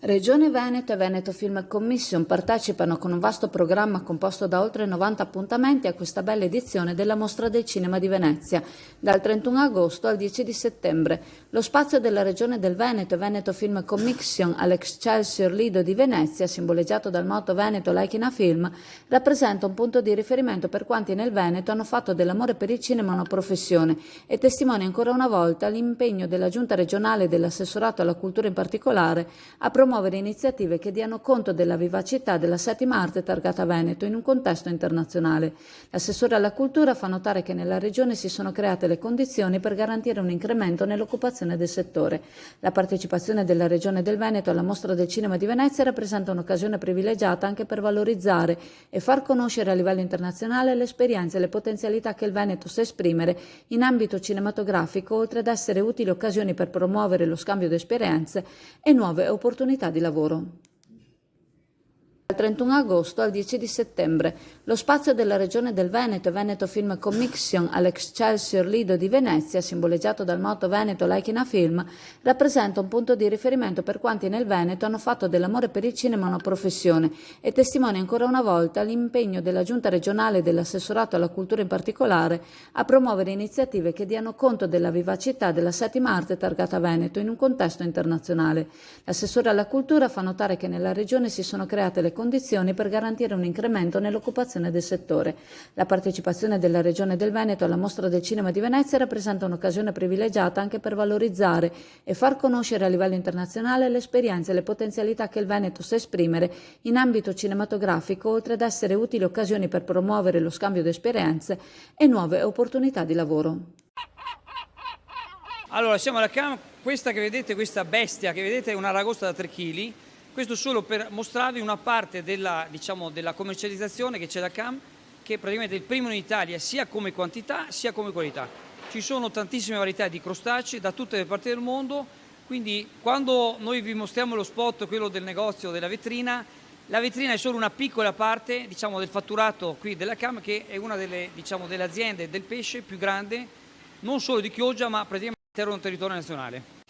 Regione Veneto e Veneto Film Commission partecipano con un vasto programma composto da oltre 90 appuntamenti a questa bella edizione della Mostra del Cinema di Venezia, dal 31 agosto al 10 di settembre. Lo spazio della Regione del Veneto e Veneto Film Commission all'Excelsior Lido di Venezia, simboleggiato dal motto Veneto Like in a Film, rappresenta un punto di riferimento per quanti nel Veneto hanno fatto dell'amore per il cinema una professione e testimonia ancora una volta l'impegno della Giunta regionale e dell'assessorato alla cultura in particolare a promuovere iniziative che diano conto della vivacità della settima arte targata Veneto in un contesto internazionale. L'assessore alla cultura fa notare che nella regione si sono create le condizioni per garantire un incremento nell'occupazione del settore. La partecipazione della Regione del Veneto alla Mostra del Cinema di Venezia rappresenta un'occasione privilegiata anche per valorizzare e far conoscere a livello internazionale le esperienze e le potenzialità che il Veneto sa esprimere in ambito cinematografico, oltre ad essere utili occasioni per promuovere lo scambio di esperienze e nuove opportunità di lavoro. Dal 31 agosto al 10 di settembre, lo spazio della Regione del Veneto e Veneto Film Commission all'Excelsior Lido di Venezia, simboleggiato dal motto Veneto Like in a Film, rappresenta un punto di riferimento per quanti nel Veneto hanno fatto dell'amore per il cinema una professione e testimonia ancora una volta l'impegno della Giunta regionale e dell'assessorato alla cultura in particolare a promuovere iniziative che diano conto della vivacità della settima arte targata Veneto in un contesto internazionale. L'assessore alla cultura fa notare che nella regione si sono create le condizioni per garantire un incremento nell'occupazione del settore. La partecipazione della Regione del Veneto alla Mostra del Cinema di Venezia rappresenta un'occasione privilegiata anche per valorizzare e far conoscere a livello internazionale le esperienze e le potenzialità che il Veneto sa esprimere in ambito cinematografico, oltre ad essere utili occasioni per promuovere lo scambio di esperienze e nuove opportunità di lavoro. Allora, siamo alla CAM, questa questa bestia che vedete è una ragosta da 3 kg. Questo solo per mostrarvi una parte della commercializzazione che c'è da CAM, che è praticamente il primo in Italia sia come quantità sia come qualità. Ci sono tantissime varietà di crostacei da tutte le parti del mondo, quindi quando noi vi mostriamo lo spot, quello del negozio, della vetrina, la vetrina è solo una piccola parte del fatturato qui della CAM, che è una delle aziende del pesce più grande, non solo di Chioggia ma praticamente all'interno del territorio nazionale.